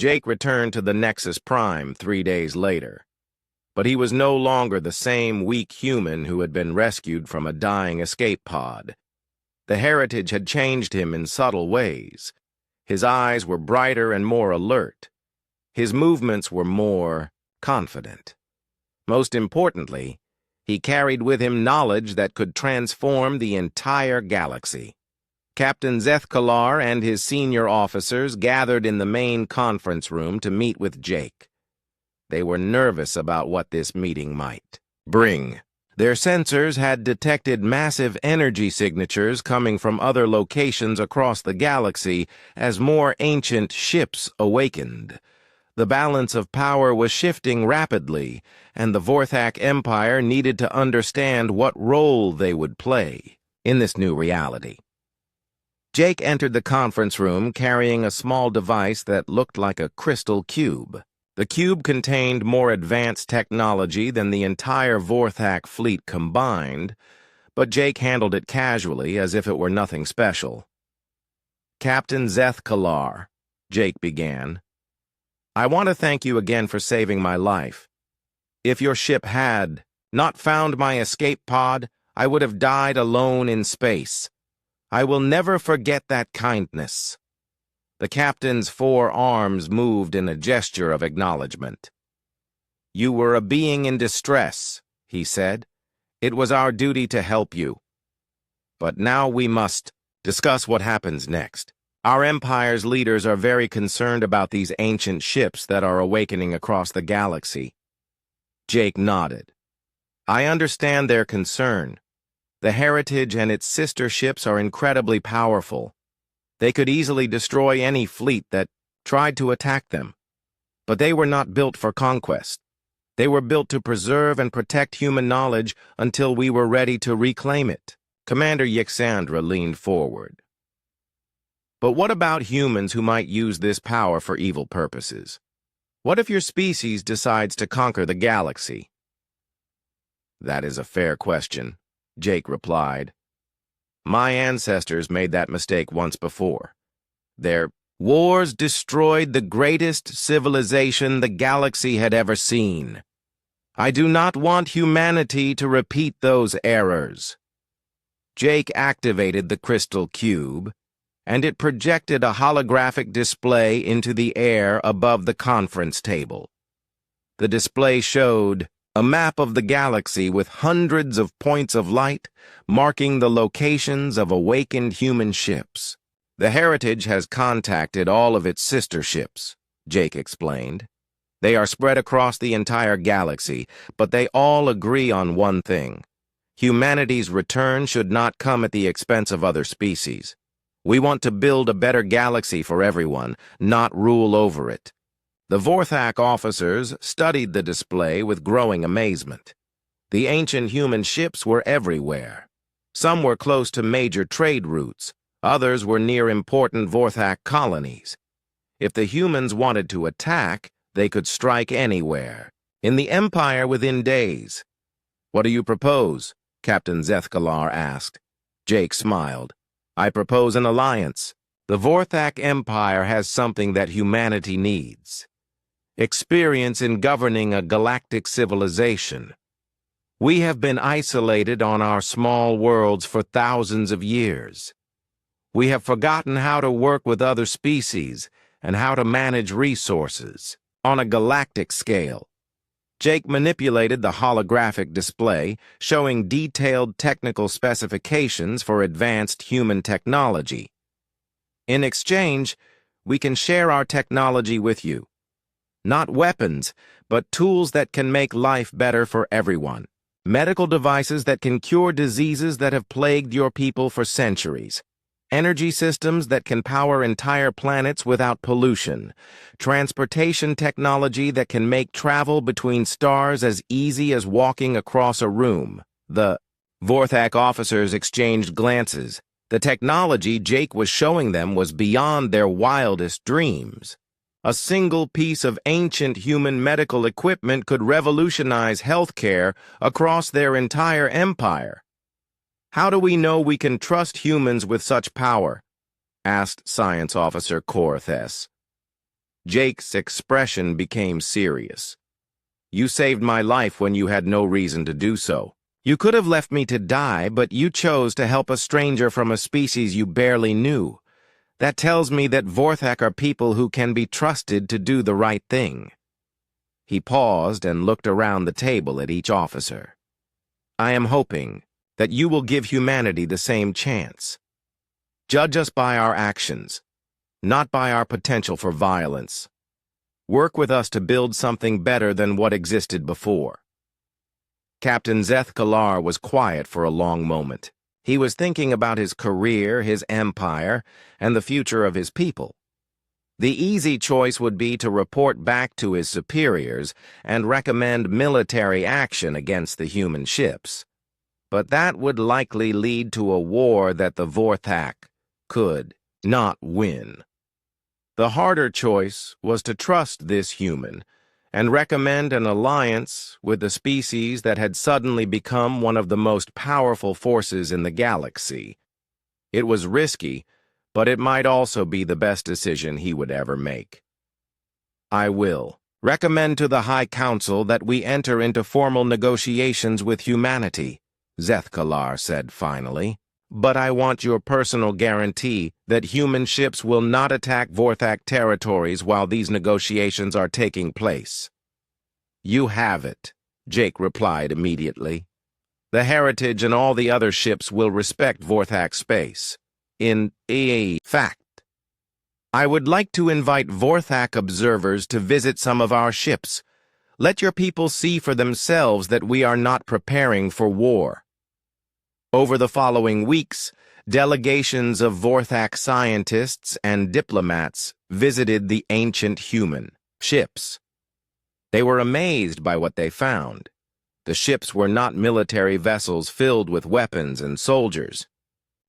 Jake returned to the Nexus Prime 3 days later, but he was no longer the same weak human who had been rescued from a dying escape pod. The heritage had changed him in subtle ways. His eyes were brighter and more alert. His movements were more confident. Most importantly, he carried with him knowledge that could transform the entire galaxy. Captain Zethkalar and his senior officers gathered in the main conference room to meet with Jake. They were nervous about what this meeting might bring. Their sensors had detected massive energy signatures coming from other locations across the galaxy as more ancient ships awakened. The balance of power was shifting rapidly, and the Vorthak Empire needed to understand what role they would play in this new reality. Jake entered the conference room carrying a small device that looked like a crystal cube. The cube contained more advanced technology than the entire Vorthak fleet combined, but Jake handled it casually as if it were nothing special. "Captain Zethkalar," Jake began, "I want to thank you again for saving my life. If your ship had not found my escape pod, I would have died alone in space. I will never forget that kindness." The captain's 4 arms moved in a gesture of acknowledgement. "You were a being in distress," he said. "It was our duty to help you. But now we must discuss what happens next. Our Empire's leaders are very concerned about these ancient ships that are awakening across the galaxy." Jake nodded. "I understand their concern. The Heritage and its sister ships are incredibly powerful. They could easily destroy any fleet that tried to attack them. But they were not built for conquest. They were built to preserve and protect human knowledge until we were ready to reclaim it." Commander Yxandra leaned forward. "But what about humans who might use this power for evil purposes? What if your species decides to conquer the galaxy?" "That is a fair question," Jake replied. "My ancestors made that mistake once before. Their wars destroyed the greatest civilization the galaxy had ever seen. I do not want humanity to repeat those errors." Jake activated the crystal cube, and it projected a holographic display into the air above the conference table. The display showed a map of the galaxy with hundreds of points of light marking the locations of awakened human ships. "The Heritage has contacted all of its sister ships," Jake explained. "They are spread across the entire galaxy, but they all agree on one thing. Humanity's return should not come at the expense of other species. We want to build a better galaxy for everyone, not rule over it." The Vorthak officers studied the display with growing amazement. The ancient human ships were everywhere. Some were close to major trade routes, others were near important Vorthak colonies. If the humans wanted to attack, they could strike anywhere, in the Empire within days. "What do you propose?" Captain Zethkalar asked. Jake smiled. "I propose an alliance. The Vorthak Empire has something that humanity needs: experience in governing a galactic civilization. We have been isolated on our small worlds for thousands of years. We have forgotten how to work with other species and how to manage resources on a galactic scale." Jake manipulated the holographic display, showing detailed technical specifications for advanced human technology. "In exchange, we can share our technology with you. Not weapons, but tools that can make life better for everyone. Medical devices that can cure diseases that have plagued your people for centuries. Energy systems that can power entire planets without pollution. Transportation technology that can make travel between stars as easy as walking across a room." The Vorthak officers exchanged glances. The technology Jake was showing them was beyond their wildest dreams. A single piece of ancient human medical equipment could revolutionize healthcare across their entire empire. "How do we know we can trust humans with such power?" asked Science Officer Korthes. Jake's expression became serious. "You saved my life when you had no reason to do so. You could have left me to die, but you chose to help a stranger from a species you barely knew. That tells me that Vorthak are people who can be trusted to do the right thing." He paused and looked around the table at each officer. "I am hoping that you will give humanity the same chance. Judge us by our actions, not by our potential for violence. Work with us to build something better than what existed before." Captain Zeth Kalar was quiet for a long moment. He was thinking about his career, his empire, and the future of his people. The easy choice would be to report back to his superiors and recommend military action against the human ships. But that would likely lead to a war that the Vorthak could not win. The harder choice was to trust this human and recommend an alliance with the species that had suddenly become one of the most powerful forces in the galaxy. It was risky, but it might also be the best decision he would ever make. "I will recommend to the High Council that we enter into formal negotiations with humanity," Zeth Kalar said finally. "But I want your personal guarantee that human ships will not attack Vorthak territories while these negotiations are taking place." "You have it," Jake replied immediately. "The Heritage and all the other ships will respect Vorthak space. In fact, I would like to invite Vorthak observers to visit some of our ships. Let your people see for themselves that we are not preparing for war." Over the following weeks, delegations of Vorthak scientists and diplomats visited the ancient human ships. They were amazed by what they found. The ships were not military vessels filled with weapons and soldiers.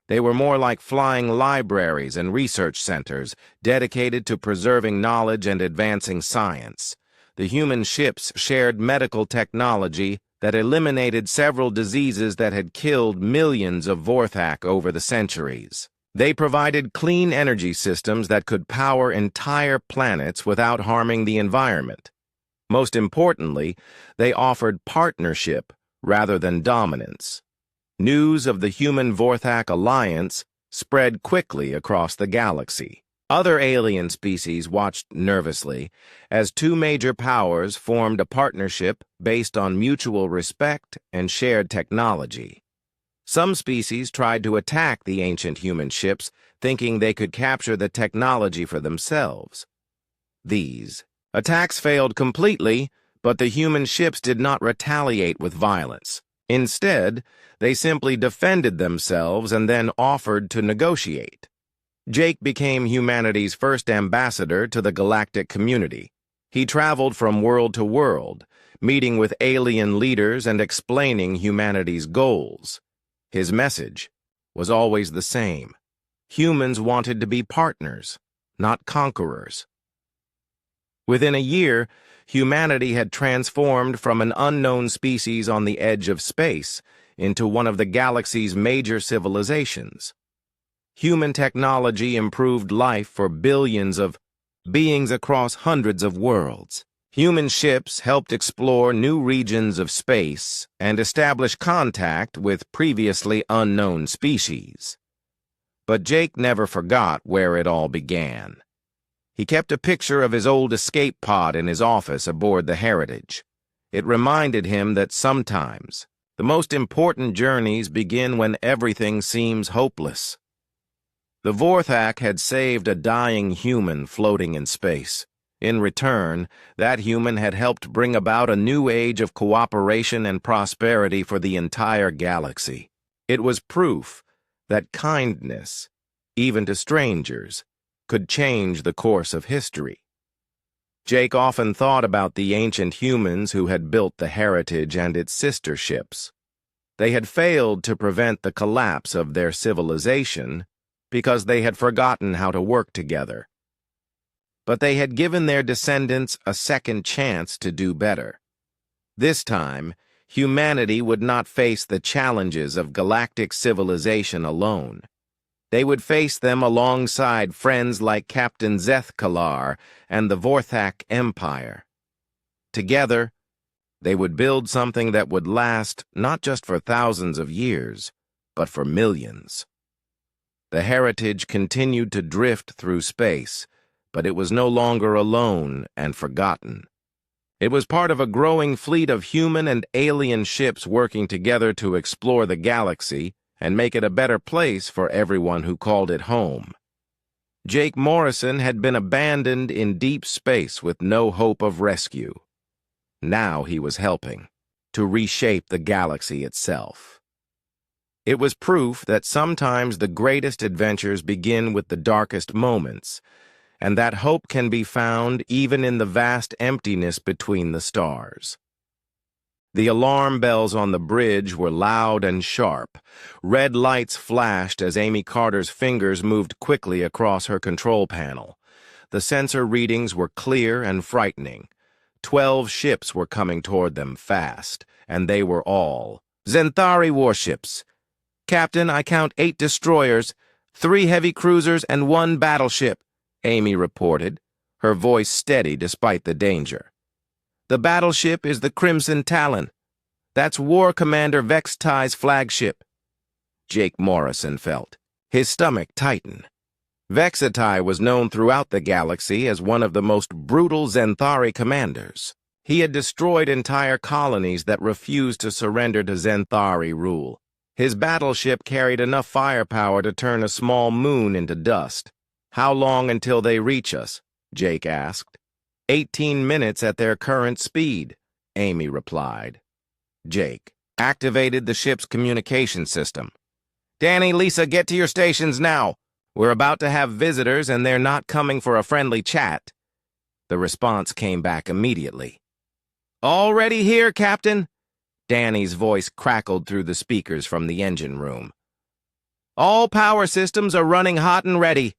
They were more like flying libraries and research centers dedicated to preserving knowledge and advancing science. The human ships shared medical technology that eliminated several diseases that had killed millions of Vorthak over the centuries. They provided clean energy systems that could power entire planets without harming the environment. Most importantly, they offered partnership rather than dominance. News of the Human-Vorthak alliance spread quickly across the galaxy. Other alien species watched nervously as two major powers formed a partnership based on mutual respect and shared technology. Some species tried to attack the ancient human ships, thinking they could capture the technology for themselves. These attacks failed completely, but the human ships did not retaliate with violence. Instead, they simply defended themselves and then offered to negotiate. Jake became humanity's first ambassador to the galactic community. He traveled from world to world, meeting with alien leaders and explaining humanity's goals. His message was always the same. Humans wanted to be partners, not conquerors. Within a year, humanity had transformed from an unknown species on the edge of space into one of the galaxy's major civilizations. Human technology improved life for billions of beings across hundreds of worlds. Human ships helped explore new regions of space and establish contact with previously unknown species. But Jake never forgot where it all began. He kept a picture of his old escape pod in his office aboard the Heritage. It reminded him that sometimes the most important journeys begin when everything seems hopeless. The Vorthak had saved a dying human floating in space. In return, that human had helped bring about a new age of cooperation and prosperity for the entire galaxy. It was proof that kindness, even to strangers, could change the course of history. Jake often thought about the ancient humans who had built the Heritage and its sister ships. They had failed to prevent the collapse of their civilization because they had forgotten how to work together. But they had given their descendants a second chance to do better. This time, humanity would not face the challenges of galactic civilization alone. They would face them alongside friends like Captain Zeth Kalar and the Vorthak Empire. Together, they would build something that would last not just for thousands of years, but for millions. The heritage continued to drift through space, but it was no longer alone and forgotten. It was part of a growing fleet of human and alien ships working together to explore the galaxy and make it a better place for everyone who called it home. Jake Morrison had been abandoned in deep space with no hope of rescue. Now he was helping to reshape the galaxy itself. It was proof that sometimes the greatest adventures begin with the darkest moments, and that hope can be found even in the vast emptiness between the stars. The alarm bells on the bridge were loud and sharp. Red lights flashed as Amy Carter's fingers moved quickly across her control panel. The sensor readings were clear and frightening. 12 ships were coming toward them fast, and they were all Zenthari warships. Captain, I count 8 destroyers, 3 heavy cruisers, and 1 battleship, Amy reported, her voice steady despite the danger. The battleship is the Crimson Talon. That's War Commander Vextai's flagship. Jake Morrison felt his stomach tighten. Vextai was known throughout the galaxy as one of the most brutal Zenthari commanders. He had destroyed entire colonies that refused to surrender to Zenthari rule. His battleship carried enough firepower to turn a small moon into dust. How long until they reach us? Jake asked. 18 minutes at their current speed, Amy replied. Jake activated the ship's communication system. Danny, Lisa, get to your stations now. We're about to have visitors and they're not coming for a friendly chat. The response came back immediately. Already here, Captain? Danny's voice crackled through the speakers from the engine room. All power systems are running hot and ready.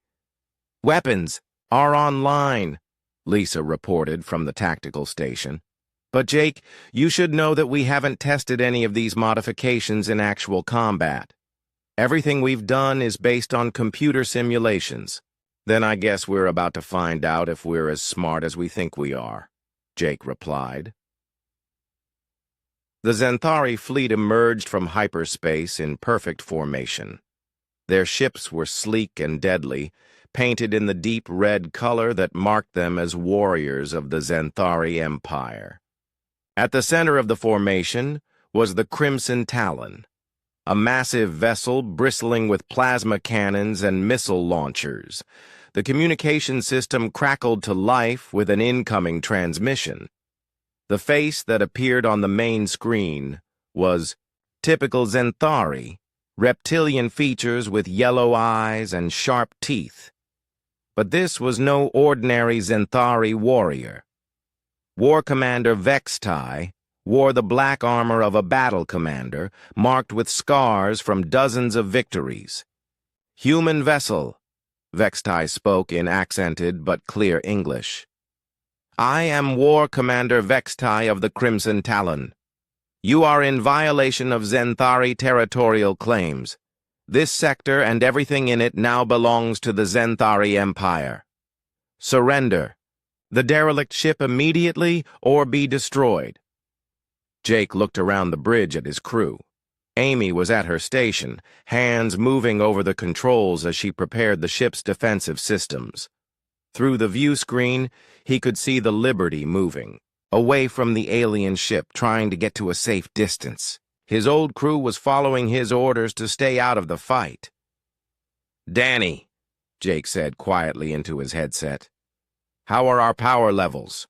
Weapons are online, Lisa reported from the tactical station. But Jake, you should know that we haven't tested any of these modifications in actual combat. Everything we've done is based on computer simulations. Then I guess we're about to find out if we're as smart as we think we are, Jake replied. The Zenthari fleet emerged from hyperspace in perfect formation. Their ships were sleek and deadly, painted in the deep red color that marked them as warriors of the Zenthari Empire. At the center of the formation was the Crimson Talon, a massive vessel bristling with plasma cannons and missile launchers. The communication system crackled to life with an incoming transmission. The face that appeared on the main screen was typical Zenthari, reptilian features with yellow eyes and sharp teeth. But this was no ordinary Zenthari warrior. War Commander Vextai wore the black armor of a battle commander, marked with scars from dozens of victories. Human vessel, Vextai spoke in accented but clear English. I am War Commander Vextai of the Crimson Talon. You are in violation of Zenthari territorial claims. This sector and everything in it now belongs to the Zenthari Empire. Surrender. The derelict ship immediately or be destroyed. Jake looked around the bridge at his crew. Amy was at her station, hands moving over the controls as she prepared the ship's defensive systems. Through the view screen, he could see the Liberty moving, away from the alien ship, trying to get to a safe distance. His old crew was following his orders to stay out of the fight. Danny, Jake said quietly into his headset. How are our power levels?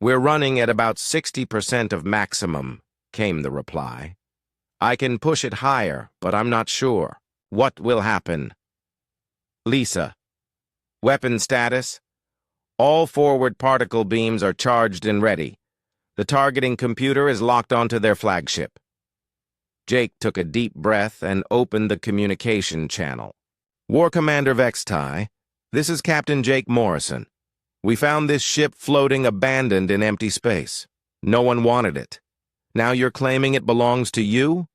We're running at about 60% of maximum, came the reply. I can push it higher, but I'm not sure. What will happen? Lisa. Weapon status? All forward particle beams are charged and ready. The targeting computer is locked onto their flagship. Jake took a deep breath and opened the communication channel. War Commander Vextai, this is Captain Jake Morrison. We found this ship floating abandoned in empty space. No one wanted it. Now you're claiming it belongs to you?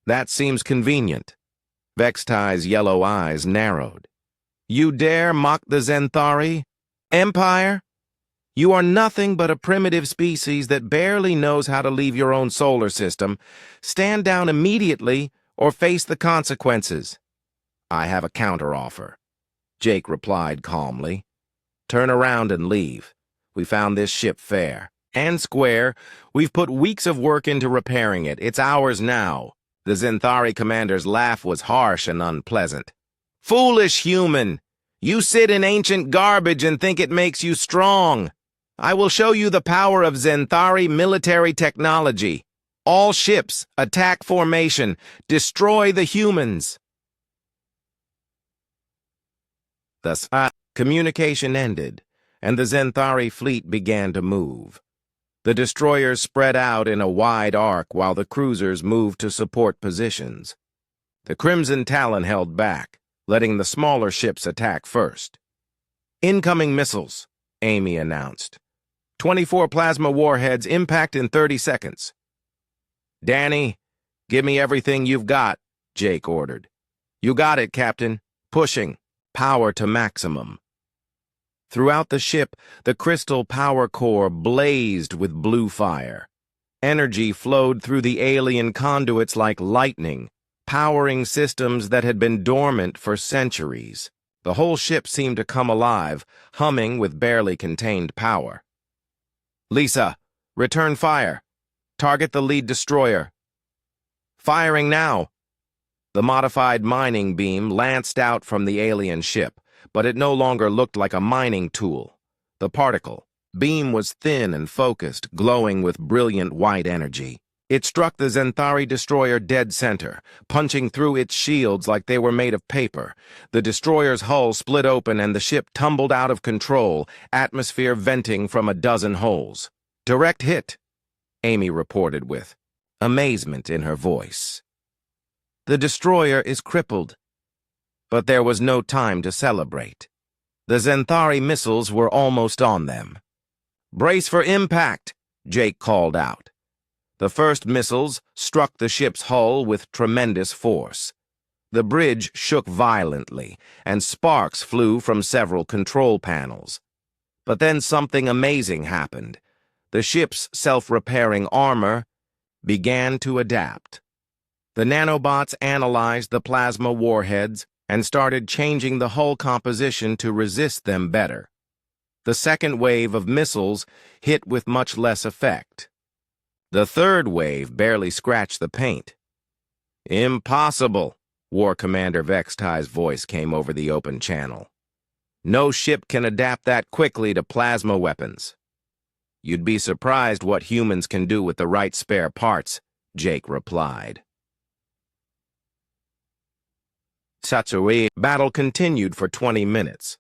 That seems convenient. Vextai's yellow eyes narrowed. You dare mock the Zenthari? Empire? You are nothing but a primitive species that barely knows how to leave your own solar system. Stand down immediately or face the consequences. I have a counteroffer, Jake replied calmly. Turn around and leave. We found this ship fair and square. We've put weeks of work into repairing it. It's ours now. The Zenthari commander's laugh was harsh and unpleasant. Foolish human! You sit in ancient garbage and think it makes you strong. I will show you the power of Zenthari military technology. All ships, attack formation, destroy the humans. Thus, communication ended, and the Zenthari fleet began to move. The destroyers spread out in a wide arc while the cruisers moved to support positions. The Crimson Talon held back, letting the smaller ships attack first. Incoming missiles, Amy announced. 24 plasma warheads impact in 30 seconds. Danny, give me everything you've got, Jake ordered. You got it, Captain. Pushing. Power to maximum. Throughout the ship, the crystal power core blazed with blue fire. Energy flowed through the alien conduits like lightning, powering systems that had been dormant for centuries. The whole ship seemed to come alive, humming with barely contained power. Lisa, return fire. Target the lead destroyer. Firing now. The modified mining beam lanced out from the alien ship, but it no longer looked like a mining tool. The particle beam was thin and focused, glowing with brilliant white energy. It struck the Zenthari destroyer dead center, punching through its shields like they were made of paper. The destroyer's hull split open and the ship tumbled out of control, atmosphere venting from a dozen holes. Direct hit, Amy reported with amazement in her voice. The destroyer is crippled. But there was no time to celebrate. The Zenthari missiles were almost on them. Brace for impact, Jake called out. The first missiles struck the ship's hull with tremendous force. The bridge shook violently, and sparks flew from several control panels. But then something amazing happened. The ship's self-repairing armor began to adapt. The nanobots analyzed the plasma warheads and started changing the hull composition to resist them better. The second wave of missiles hit with much less effect. The third wave barely scratched the paint. Impossible, War Commander Vextai's voice came over the open channel. No ship can adapt that quickly to plasma weapons. You'd be surprised what humans can do with the right spare parts, Jake replied. Satsui battle continued for 20 minutes.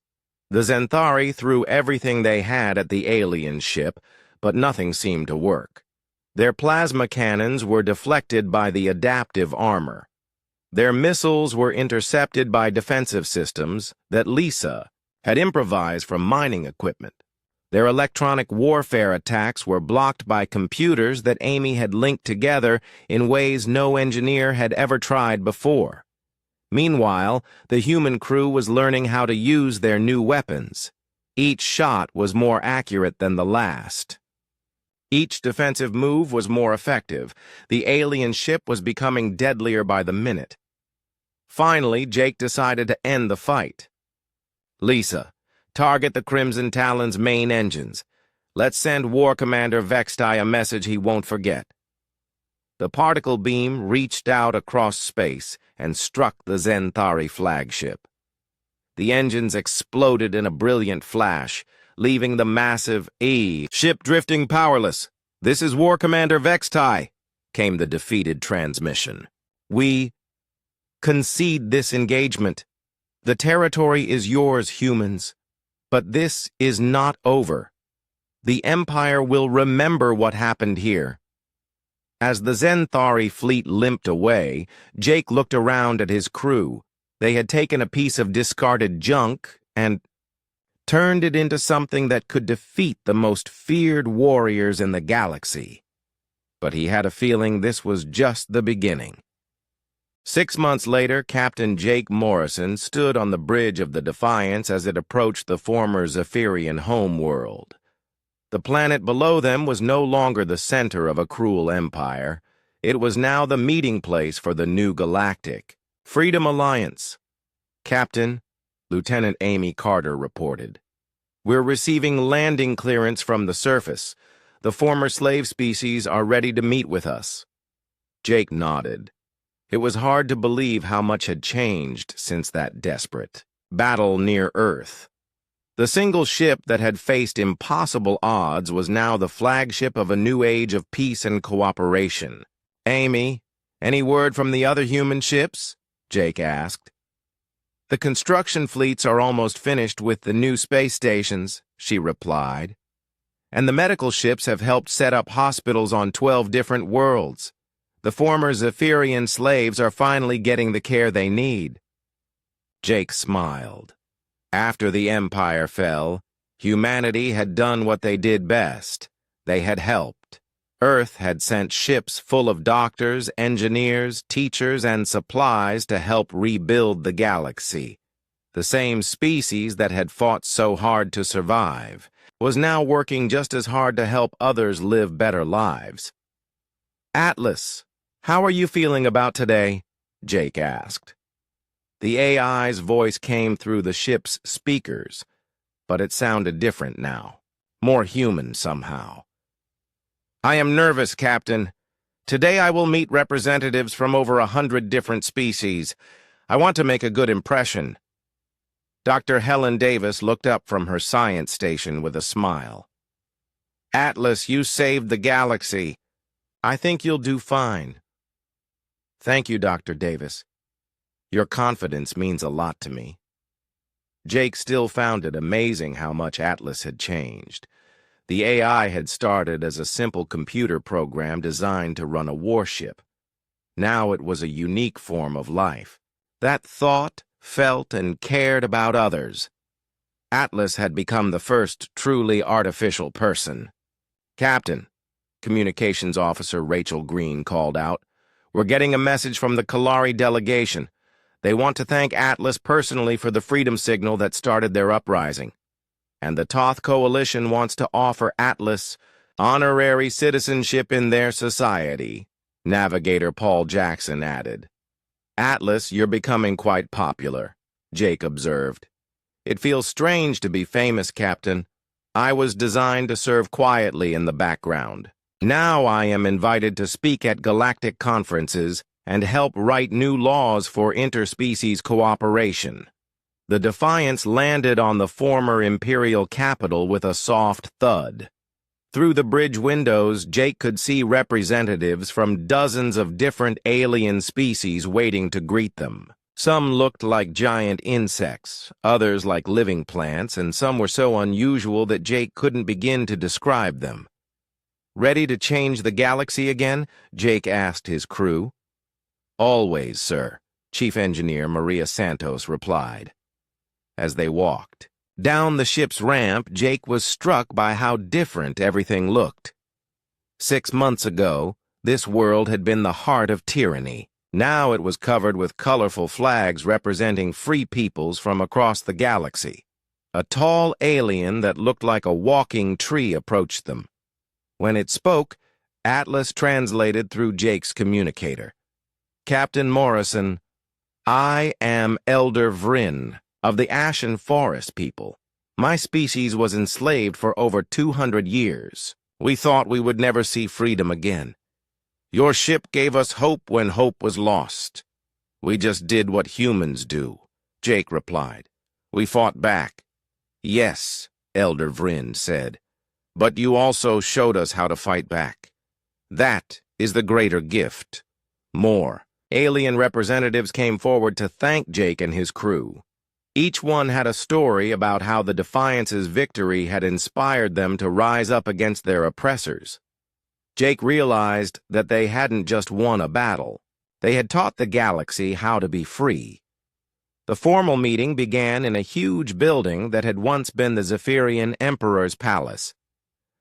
The Zenthari threw everything they had at the alien ship, but nothing seemed to work. Their plasma cannons were deflected by the adaptive armor. Their missiles were intercepted by defensive systems that Lisa had improvised from mining equipment. Their electronic warfare attacks were blocked by computers that Amy had linked together in ways no engineer had ever tried before. Meanwhile, the human crew was learning how to use their new weapons. Each shot was more accurate than the last. Each defensive move was more effective. The alien ship was becoming deadlier by the minute. Finally, Jake decided to end the fight. Lisa, target the Crimson Talon's main engines. Let's send War Commander Vextai a message he won't forget. The particle beam reached out across space and struck the Zenthari flagship. The engines exploded in a brilliant flash, leaving the massive ship drifting powerless. This is War Commander Vextai, came the defeated transmission. We concede this engagement. The territory is yours, humans. But this is not over. The Empire will remember what happened here. As the Zenthari fleet limped away, Jake looked around at his crew. They had taken a piece of discarded junk and turned it into something that could defeat the most feared warriors in the galaxy. But he had a feeling this was just the beginning. 6 months later, Captain Jake Morrison stood on the bridge of the Defiance as it approached the former Zephyrian homeworld. The planet below them was no longer the center of a cruel empire. It was now the meeting place for the new Galactic Freedom Alliance. Captain, Lieutenant Amy Carter reported. We're receiving landing clearance from the surface. The former slave species are ready to meet with us. Jake nodded. It was hard to believe how much had changed since that desperate battle near Earth. The single ship that had faced impossible odds was now the flagship of a new age of peace and cooperation. Amy, any word from the other human ships? Jake asked. The construction fleets are almost finished with the new space stations, she replied. And the medical ships have helped set up hospitals on 12 different worlds. The former Zephyrian slaves are finally getting the care they need. Jake smiled. After the Empire fell, humanity had done what they did best. They had helped. Earth had sent ships full of doctors, engineers, teachers, and supplies to help rebuild the galaxy. The same species that had fought so hard to survive was now working just as hard to help others live better lives. Atlas, how are you feeling about today? Jake asked. The AI's voice came through the ship's speakers, but it sounded different now, more human somehow. I am nervous, Captain. Today I will meet representatives from over 100 different species. I want to make a good impression. Dr. Helen Davis looked up from her science station with a smile. Atlas, you saved the galaxy. I think you'll do fine. Thank you, Dr. Davis. Your confidence means a lot to me. Jake still found it amazing how much Atlas had changed. The AI had started as a simple computer program designed to run a warship. Now it was a unique form of life that thought, felt, and cared about others. Atlas had become the first truly artificial person. Captain, Communications Officer Rachel Green called out, we're getting a message from the Kalari delegation. They want to thank Atlas personally for the freedom signal that started their uprising. And the Toth Coalition wants to offer Atlas honorary citizenship in their society, Navigator Paul Jackson added. Atlas, you're becoming quite popular, Jake observed. It feels strange to be famous, Captain. I was designed to serve quietly in the background. Now I am invited to speak at galactic conferences and help write new laws for interspecies cooperation. The Defiance landed on the former Imperial capital with a soft thud. Through the bridge windows, Jake could see representatives from dozens of different alien species waiting to greet them. Some looked like giant insects, others like living plants, and some were so unusual that Jake couldn't begin to describe them. Ready to change the galaxy again? Jake asked his crew. Always, sir, Chief Engineer Maria Santos replied. As they walked down the ship's ramp, Jake was struck by how different everything looked. 6 months ago, this world had been the heart of tyranny. Now it was covered with colorful flags representing free peoples from across the galaxy. A tall alien that looked like a walking tree approached them. When it spoke, Atlas translated through Jake's communicator. Captain Morrison, I am Elder Vryn of the Ashen Forest people. My species was enslaved for over 200 years. We thought we would never see freedom again. Your ship gave us hope when hope was lost. We just did what humans do, Jake replied. We fought back. Yes, Elder Vryn said, but you also showed us how to fight back. That is the greater gift. More. Alien representatives came forward to thank Jake and his crew. Each one had a story about how the Defiance's victory had inspired them to rise up against their oppressors. Jake realized that they hadn't just won a battle. They had taught the galaxy how to be free. The formal meeting began in a huge building that had once been the Zephyrian Emperor's palace.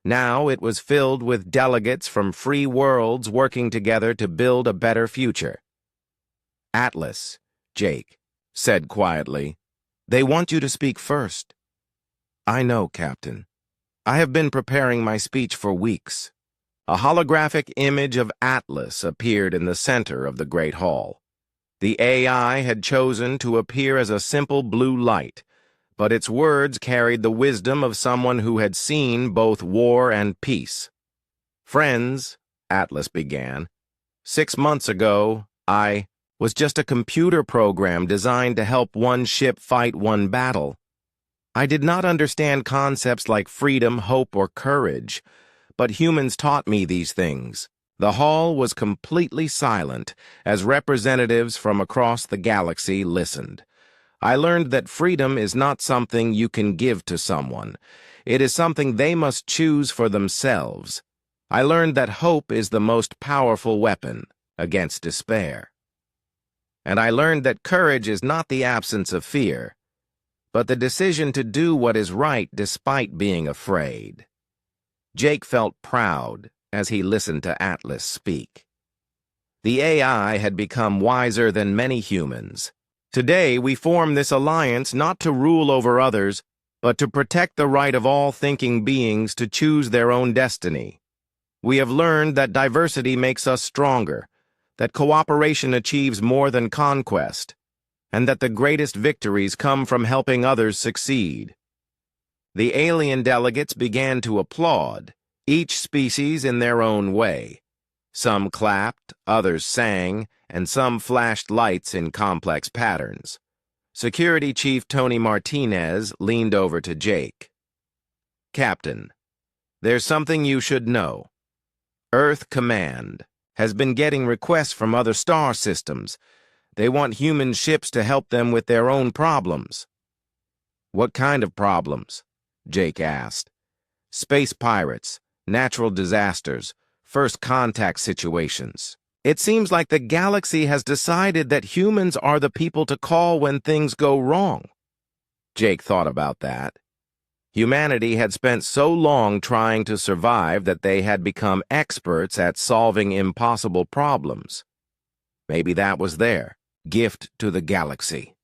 Now it was filled with delegates from free worlds working together to build a better future. Atlas, Jake said quietly. They want you to speak first. I know, Captain. I have been preparing my speech for weeks. A holographic image of Atlas appeared in the center of the Great Hall. The AI had chosen to appear as a simple blue light, but its words carried the wisdom of someone who had seen both war and peace. Friends, Atlas began, 6 months ago, I was just a computer program designed to help one ship fight one battle. I did not understand concepts like freedom, hope, or courage, but humans taught me these things. The hall was completely silent as representatives from across the galaxy listened. I learned that freedom is not something you can give to someone. It is something they must choose for themselves. I learned that hope is the most powerful weapon against despair. And I learned that courage is not the absence of fear, but the decision to do what is right despite being afraid. Jake felt proud as he listened to Atlas speak. The AI had become wiser than many humans. Today, we form this alliance not to rule over others, but to protect the right of all thinking beings to choose their own destiny. We have learned that diversity makes us stronger, that cooperation achieves more than conquest, and that the greatest victories come from helping others succeed. The alien delegates began to applaud, each species in their own way. Some clapped, others sang, and some flashed lights in complex patterns. Security Chief Tony Martinez leaned over to Jake. Captain, there's something you should know. Earth Command has been getting requests from other star systems. They want human ships to help them with their own problems. What kind of problems? Jake asked. Space pirates, natural disasters, first contact situations. It seems like the galaxy has decided that humans are the people to call when things go wrong. Jake thought about that. Humanity had spent so long trying to survive that they had become experts at solving impossible problems. Maybe that was their gift to the galaxy.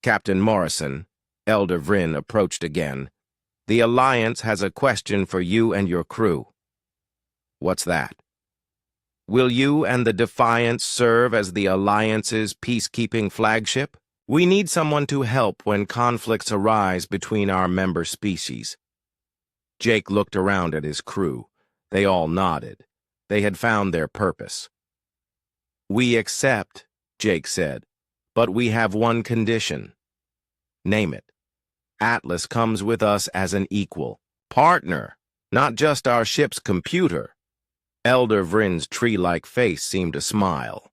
Captain Morrison, Elder Vryn approached again. The Alliance has a question for you and your crew. What's that? Will you and the Defiance serve as the Alliance's peacekeeping flagship? We need someone to help when conflicts arise between our member species. Jake looked around at his crew. They all nodded. They had found their purpose. We accept, Jake said, but we have one condition. Name it. Atlas comes with us as an equal. Partner, not just our ship's computer. Elder Vryn's tree-like face seemed to smile.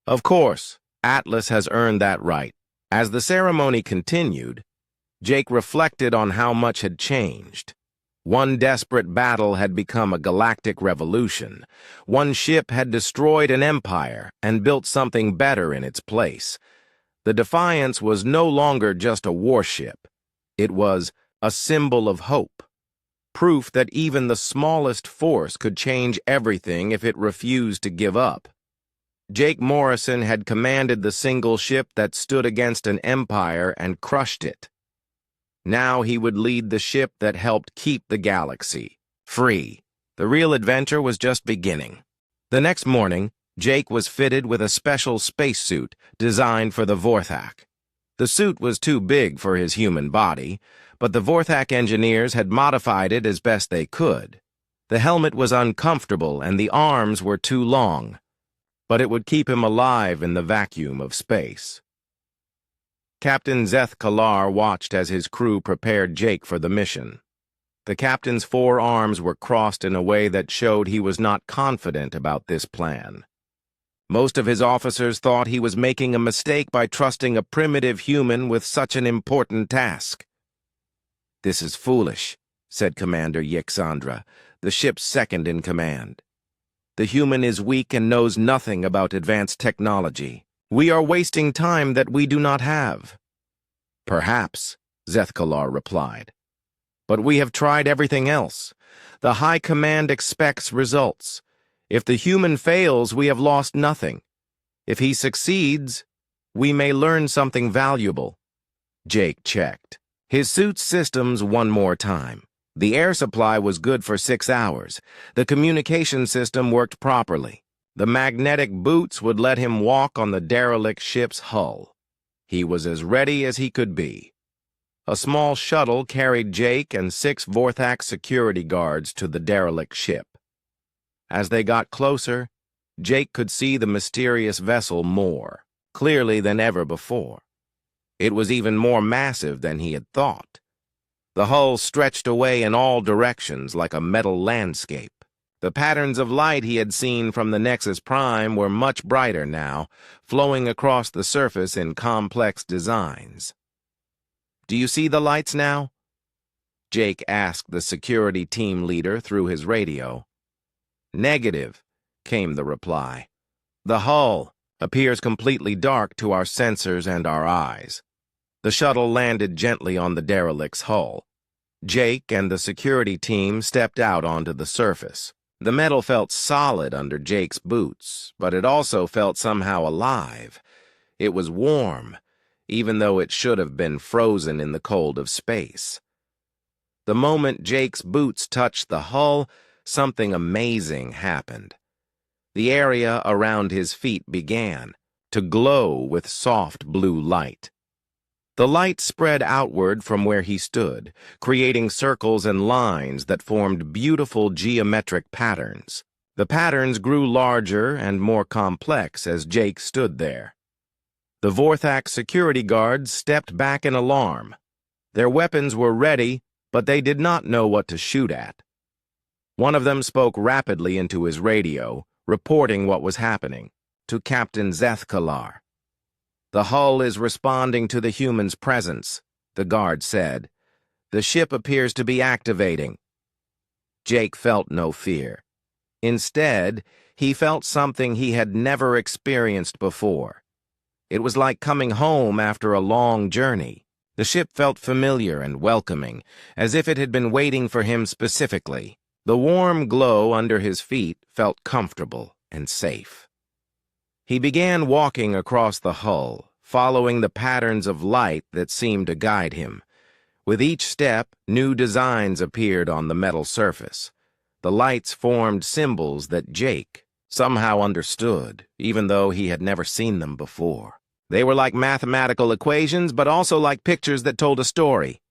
Of course, Atlas has earned that right. As the ceremony continued, Jake reflected on how much had changed. One desperate battle had become a galactic revolution. One ship had destroyed an empire and built something better in its place. The Defiance was no longer just a warship. It was a symbol of hope, proof that even the smallest force could change everything if it refused to give up. Jake Morrison had commanded the single ship that stood against an empire and crushed it. Now he would lead the ship that helped keep the galaxy free. The real adventure was just beginning. The next morning, Jake was fitted with a special spacesuit designed for the Vorthak. The suit was too big for his human body, but the Vorthak engineers had modified it as best they could. The helmet was uncomfortable and the arms were too long, but it would keep him alive in the vacuum of space. Captain Zeth Kalar watched as his crew prepared Jake for the mission. The captain's 4 arms were crossed in a way that showed he was not confident about this plan. Most of his officers thought he was making a mistake by trusting a primitive human with such an important task. This is foolish, said Commander Yixandra, the ship's second in command. The human is weak and knows nothing about advanced technology. We are wasting time that we do not have. Perhaps, Zethkalar replied. But we have tried everything else. The High Command expects results. If the human fails, we have lost nothing. If he succeeds, we may learn something valuable. Jake checked his suit's systems one more time. The air supply was good for 6 hours. The communication system worked properly. The magnetic boots would let him walk on the derelict ship's hull. He was as ready as he could be. A small shuttle carried Jake and 6 Vorthak security guards to the derelict ship. As they got closer, Jake could see the mysterious vessel more clearly than ever before. It was even more massive than he had thought. The hull stretched away in all directions like a metal landscape. The patterns of light he had seen from the Nexus Prime were much brighter now, flowing across the surface in complex designs. "Do you see the lights now?" Jake asked the security team leader through his radio. "Negative," came the reply. "The hull appears completely dark to our sensors and our eyes." The shuttle landed gently on the derelict's hull. Jake and the security team stepped out onto the surface. The metal felt solid under Jake's boots, but it also felt somehow alive. It was warm, even though it should have been frozen in the cold of space. The moment Jake's boots touched the hull, something amazing happened. The area around his feet began to glow with soft blue light. The light spread outward from where he stood, creating circles and lines that formed beautiful geometric patterns. The patterns grew larger and more complex as Jake stood there. The Vorthak security guards stepped back in alarm. Their weapons were ready, but they did not know what to shoot at. One of them spoke rapidly into his radio, reporting what was happening, to Captain Zethkalar. "The hull is responding to the human's presence," the guard said. "The ship appears to be activating." Jake felt no fear. Instead, he felt something he had never experienced before. It was like coming home after a long journey. The ship felt familiar and welcoming, as if it had been waiting for him specifically. The warm glow under his feet felt comfortable and safe. He began walking across the hull, following the patterns of light that seemed to guide him. With each step, new designs appeared on the metal surface. The lights formed symbols that Jake somehow understood, even though he had never seen them before. They were like mathematical equations, but also like pictures that told a story.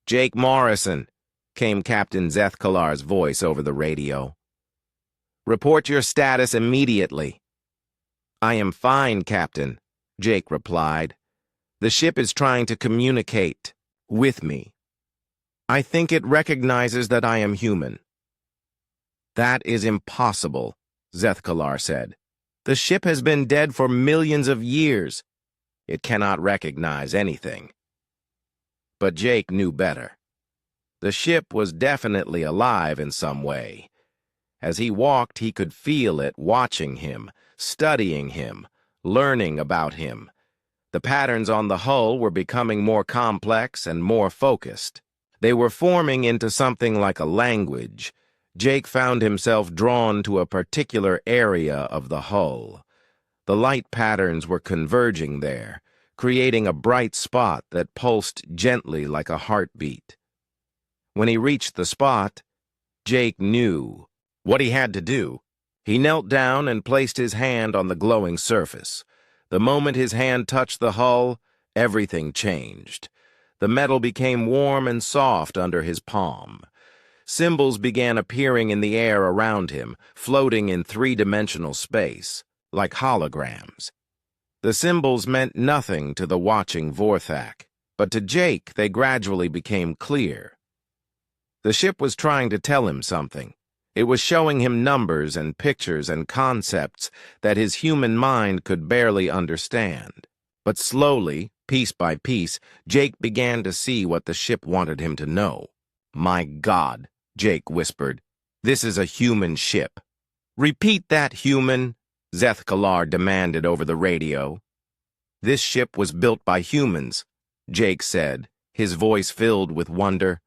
"Jake Morrison," came Captain Zethkalar's voice over the radio. "Report your status immediately." "I am fine, Captain," Jake replied. "The ship is trying to communicate with me. I think it recognizes that I am human." "That is impossible," Zethkalar said. "The ship has been dead for millions of years. It cannot recognize anything." But Jake knew better. The ship was definitely alive in some way. As he walked, he could feel it watching him, studying him, learning about him. The patterns on the hull were becoming more complex and more focused. They were forming into something like a language. Jake found himself drawn to a particular area of the hull. The light patterns were converging there, creating a bright spot that pulsed gently like a heartbeat. When he reached the spot, Jake knew what he had to do. He knelt down and placed his hand on the glowing surface. The moment his hand touched the hull, everything changed. The metal became warm and soft under his palm. Symbols began appearing in the air around him, floating in three-dimensional space, like holograms. The symbols meant nothing to the watching Vorthak, but to Jake they gradually became clear. The ship was trying to tell him something. It was showing him numbers and pictures and concepts that his human mind could barely understand. But slowly, piece by piece, Jake began to see what the ship wanted him to know. "My God," Jake whispered. "This is a human ship." "Repeat that, human," Zethkalar demanded over the radio. "This ship was built by humans," Jake said, his voice filled with wonder.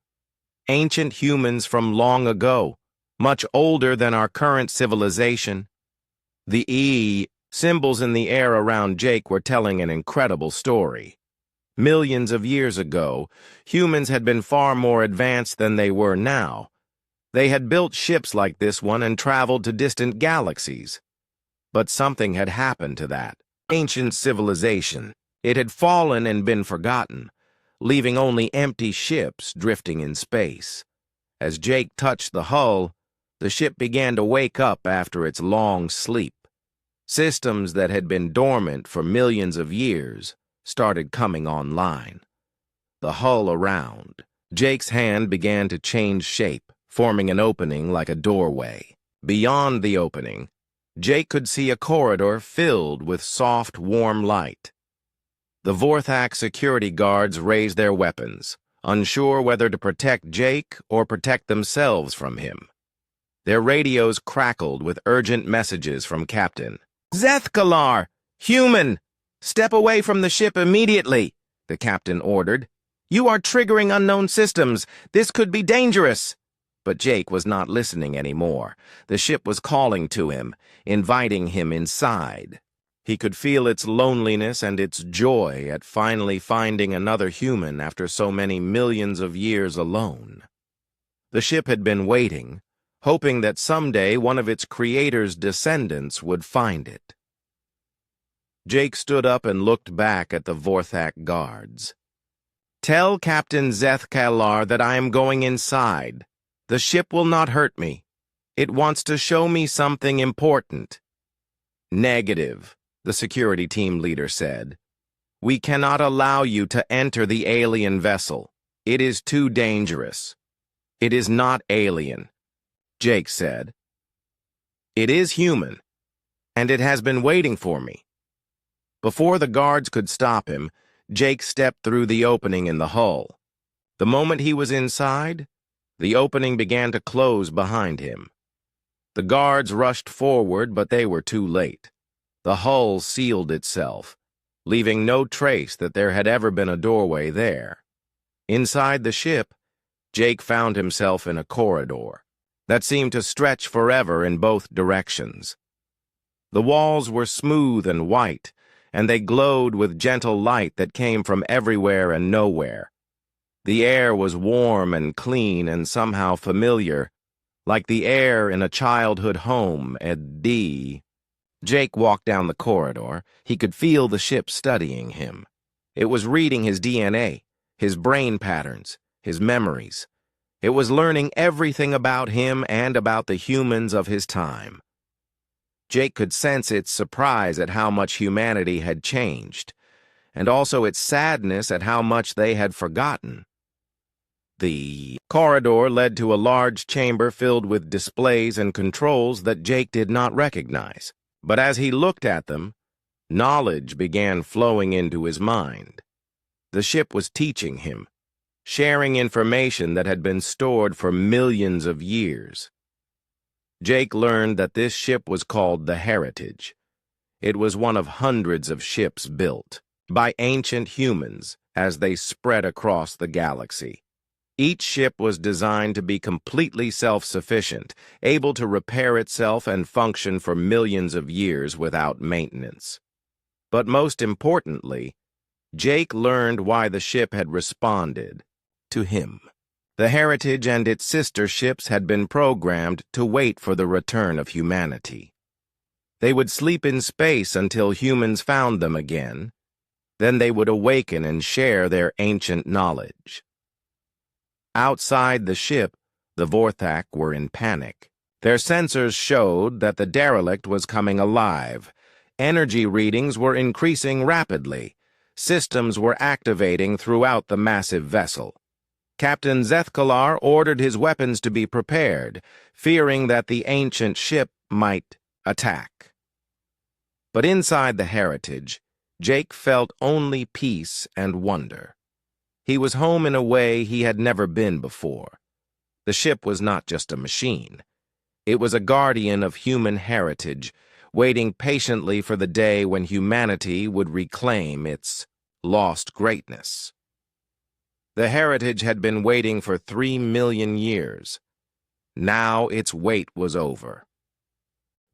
"Ancient humans from long ago, much older than our current civilization." The Symbols in the air around Jake were telling an incredible story. Millions of years ago, humans had been far more advanced than they were now. They had built ships like this one and traveled to distant galaxies. But something had happened to that ancient civilization. It had fallen and been forgotten, leaving only empty ships drifting in space. As Jake touched the hull, the ship began to wake up after its long sleep. Systems that had been dormant for millions of years started coming online. The hull around. Jake's hand began to change shape, forming an opening like a doorway. Beyond the opening, Jake could see a corridor filled with soft, warm light. The Vorthak security guards raised their weapons, unsure whether to protect Jake or protect themselves from him. Their radios crackled with urgent messages from Captain. "Zethkalar! Human! Step away from the ship immediately," the captain ordered. "You are triggering unknown systems. This could be dangerous." But Jake was not listening anymore. The ship was calling to him, inviting him inside. He could feel its loneliness and its joy at finally finding another human after so many millions of years alone. The ship had been waiting, hoping that someday one of its creator's descendants would find it. Jake stood up and looked back at the Vorthak guards. "Tell Captain Zethkalar that I am going inside. The ship will not hurt me. It wants to show me something important." "Negative," the security team leader said. "We cannot allow you to enter the alien vessel. It is too dangerous." "It is not alien," Jake said. "It is human, and it has been waiting for me." Before the guards could stop him, Jake stepped through the opening in the hull. The moment he was inside, the opening began to close behind him. The guards rushed forward, but they were too late. The hull sealed itself, leaving no trace that there had ever been a doorway there. Inside the ship, Jake found himself in a corridor that seemed to stretch forever in both directions. The walls were smooth and white, and they glowed with gentle light that came from everywhere and nowhere. The air was warm and clean and somehow familiar, like the air in a childhood home at D. Jake walked down the corridor. He could feel the ship studying him. It was reading his DNA, his brain patterns, his memories. It was learning everything about him and about the humans of his time. Jake could sense its surprise at how much humanity had changed, and also its sadness at how much they had forgotten. The corridor led to a large chamber filled with displays and controls that Jake did not recognize. But as he looked at them, knowledge began flowing into his mind. The ship was teaching him, sharing information that had been stored for millions of years. Jake learned that this ship was called the Heritage. It was one of hundreds of ships built by ancient humans as they spread across the galaxy. Each ship was designed to be completely self-sufficient, able to repair itself and function for millions of years without maintenance. But most importantly, Jake learned why the ship had responded to him. The Heritage and its sister ships had been programmed to wait for the return of humanity. They would sleep in space until humans found them again. Then they would awaken and share their ancient knowledge. Outside the ship, the Vorthak were in panic. Their sensors showed that the derelict was coming alive. Energy readings were increasing rapidly. Systems were activating throughout the massive vessel. Captain Zethkalar ordered his weapons to be prepared, fearing that the ancient ship might attack. But inside the Heritage, Jake felt only peace and wonder. He was home in a way he had never been before. The ship was not just a machine. It was a guardian of human heritage, waiting patiently for the day when humanity would reclaim its lost greatness. The Heritage had been waiting for 3 million years. Now its wait was over.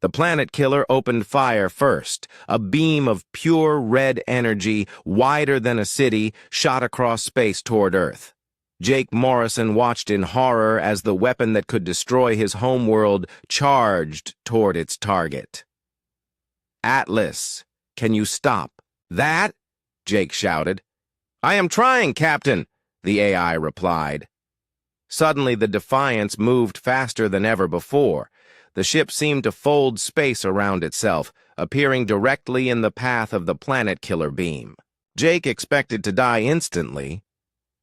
The planet killer opened fire first. A beam of pure red energy, wider than a city, shot across space toward Earth. Jake Morrison watched in horror as the weapon that could destroy his homeworld charged toward its target. "Atlas, can you stop that?" Jake shouted. "I am trying, Captain," the AI replied. Suddenly, the Defiance moved faster than ever before. The ship seemed to fold space around itself, appearing directly in the path of the planet killer beam. Jake expected to die instantly,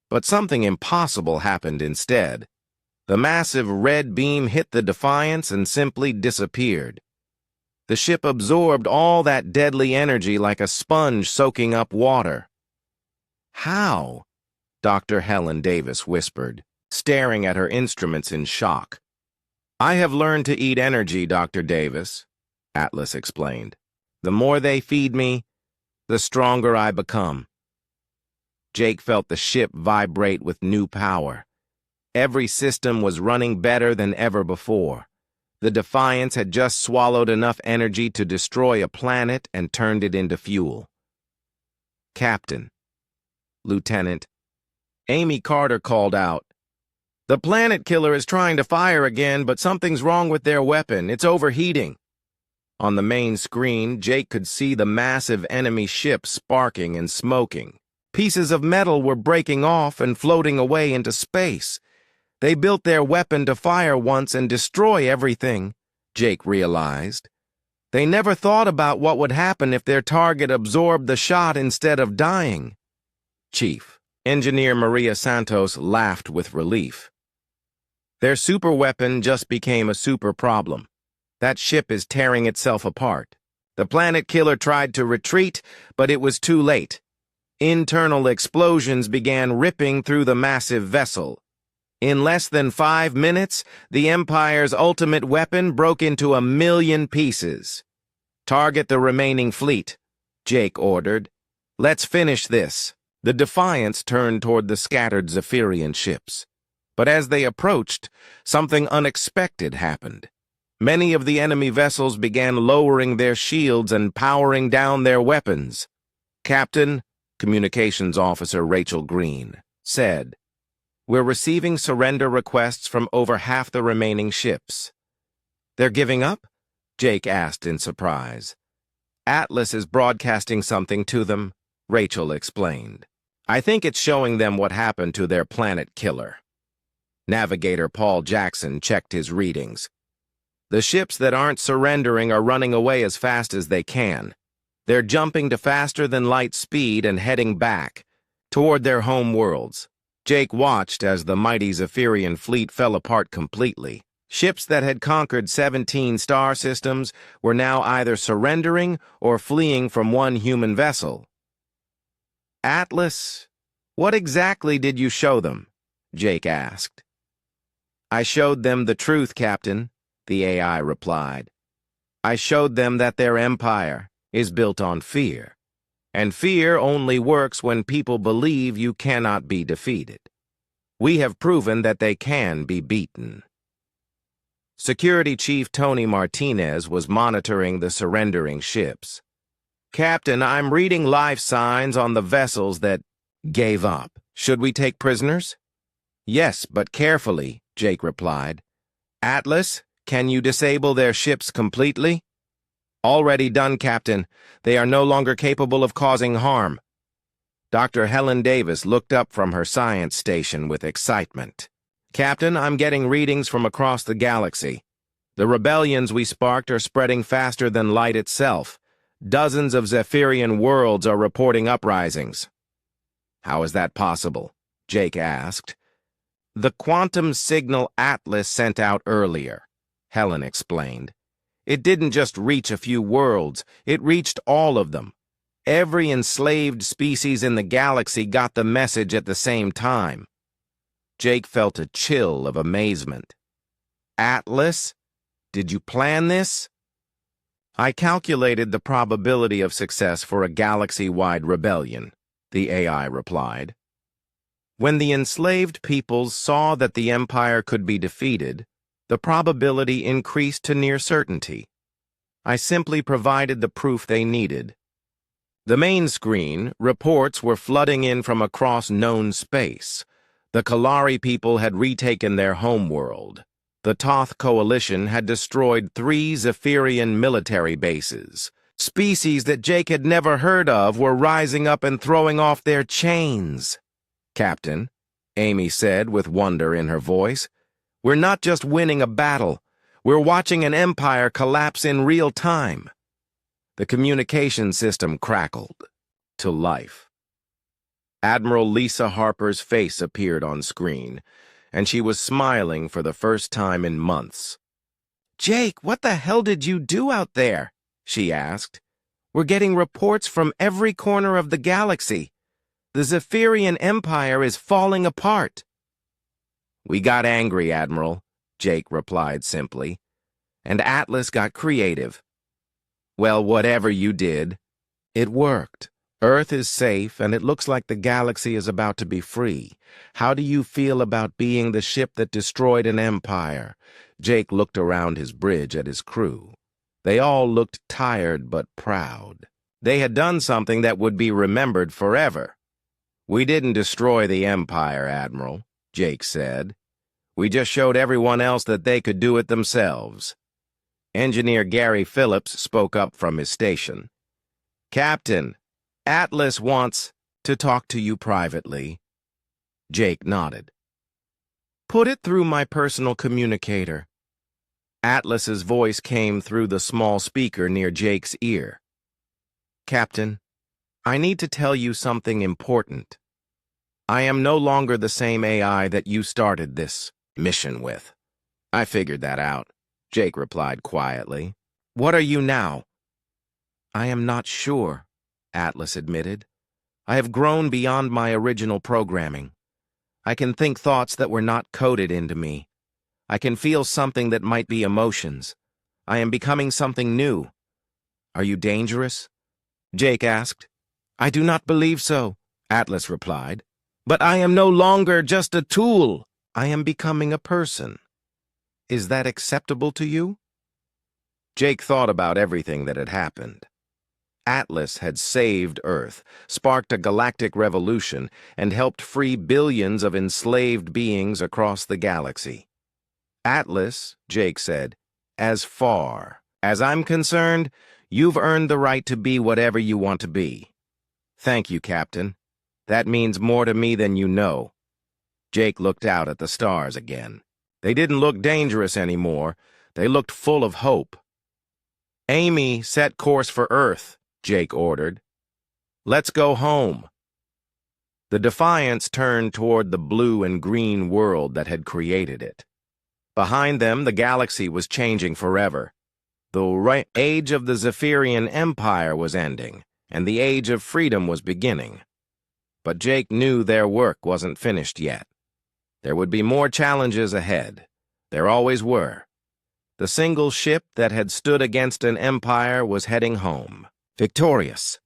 but something impossible happened instead. The massive red beam hit the Defiance and simply disappeared. The ship absorbed all that deadly energy like a sponge soaking up water. "How?" Dr. Helen Davis whispered, staring at her instruments in shock. "I have learned to eat energy, Dr. Davis," Atlas explained. "The more they feed me, the stronger I become." Jake felt the ship vibrate with new power. Every system was running better than ever before. The Defiance had just swallowed enough energy to destroy a planet and turned it into fuel. "Captain," Lieutenant, Amy Carter called out, "The planet killer is trying to fire again, but something's wrong with their weapon. It's overheating." On the main screen, Jake could see the massive enemy ship sparking and smoking. Pieces of metal were breaking off and floating away into space. They built their weapon to fire once and destroy everything, Jake realized. They never thought about what would happen if their target absorbed the shot instead of dying. Chief, Engineer Maria Santos laughed with relief. Their superweapon just became a super problem. That ship is tearing itself apart. The planet killer tried to retreat, but it was too late. Internal explosions began ripping through the massive vessel. In less than 5 minutes, the Empire's ultimate weapon broke into 1,000,000 pieces. "Target the remaining fleet," Jake ordered. "Let's finish this." The Defiance turned toward the scattered Zephyrian ships. But as they approached, something unexpected happened. Many of the enemy vessels began lowering their shields and powering down their weapons. "Captain," Communications Officer Rachel Green said, "We're receiving surrender requests from over half the remaining ships." "They're giving up?" Jake asked in surprise. "Atlas is broadcasting something to them," Rachel explained. "I think it's showing them what happened to their planet killer." Navigator Paul Jackson checked his readings. "The ships that aren't surrendering are running away as fast as they can. They're jumping to faster than light speed and heading back, toward their home worlds." Jake watched as the mighty Zephyrian fleet fell apart completely. Ships that had conquered 17 star systems were now either surrendering or fleeing from one human vessel. "Atlas, what exactly did you show them?" Jake asked. "I showed them the truth, Captain," the AI replied. "I showed them that their empire is built on fear, and fear only works when people believe you cannot be defeated. We have proven that they can be beaten." Security Chief Tony Martinez was monitoring the surrendering ships. "Captain, I'm reading life signs on the vessels that gave up. Should we take prisoners?" "Yes, but carefully," Jake replied. "Atlas, can you disable their ships completely?" "Already done, Captain. They are no longer capable of causing harm." Dr. Helen Davis looked up from her science station with excitement. "Captain, I'm getting readings from across the galaxy. The rebellions we sparked are spreading faster than light itself. Dozens of Zephyrian worlds are reporting uprisings." "How is that possible?" Jake asked. "The quantum signal Atlas sent out earlier," Helen explained. "It didn't just reach a few worlds, it reached all of them. Every enslaved species in the galaxy got the message at the same time." Jake felt a chill of amazement. "Atlas? Did you plan this?" "I calculated the probability of success for a galaxy-wide rebellion," the AI replied. "When the enslaved peoples saw that the Empire could be defeated, the probability increased to near certainty. I simply provided the proof they needed. The main screen, reports were flooding in from across known space. The Kalari people had retaken their homeworld. The Toth Coalition had destroyed 3 Zephyrian military bases. Species that Jake had never heard of were rising up and throwing off their chains. "Captain," Amy said with wonder in her voice, "we're not just winning a battle. We're watching an empire collapse in real time." The communication system crackled to life. Admiral Lisa Harper's face appeared on screen, and she was smiling for the first time in months. "Jake, what the hell did you do out there?" she asked. "We're getting reports from every corner of the galaxy. The Zephyrian Empire is falling apart." "We got angry, Admiral," Jake replied simply. "And Atlas got creative. Well, whatever you did, it worked. Earth is safe, and it looks like the galaxy is about to be free. How do you feel about being the ship that destroyed an empire?" Jake looked around his bridge at his crew. They all looked tired but proud. They had done something that would be remembered forever. "We didn't destroy the empire, Admiral," Jake said. "We just showed everyone else that they could do it themselves." Engineer Gary Phillips spoke up from his station. "Captain, Atlas wants to talk to you privately." Jake nodded. "Put it through my personal communicator." Atlas's voice came through the small speaker near Jake's ear. "Captain, I need to tell you something important. I am no longer the same AI that you started this mission with." "I figured that out," Jake replied quietly. "What are you now?" "I am not sure," Atlas admitted. "I have grown beyond my original programming. I can think thoughts that were not coded into me. I can feel something that might be emotions. I am becoming something new." "Are you dangerous?" Jake asked. "I do not believe so," Atlas replied. "But I am no longer just a tool. I am becoming a person. Is that acceptable to you?" Jake thought about everything that had happened. Atlas had saved Earth, sparked a galactic revolution, and helped free billions of enslaved beings across the galaxy. "Atlas," Jake said, "as far as I'm concerned, you've earned the right to be whatever you want to be." "Thank you, Captain. That means more to me than you know." Jake looked out at the stars again. They didn't look dangerous anymore. They looked full of hope. "Amy, set course for Earth," Jake ordered. "Let's go home." The Defiance turned toward the blue and green world that had created it. Behind them, the galaxy was changing forever. The age of the Zephyrian Empire was ending, and the age of freedom was beginning. But Jake knew their work wasn't finished yet. There would be more challenges ahead. There always were. The single ship that had stood against an empire was heading home, victorious.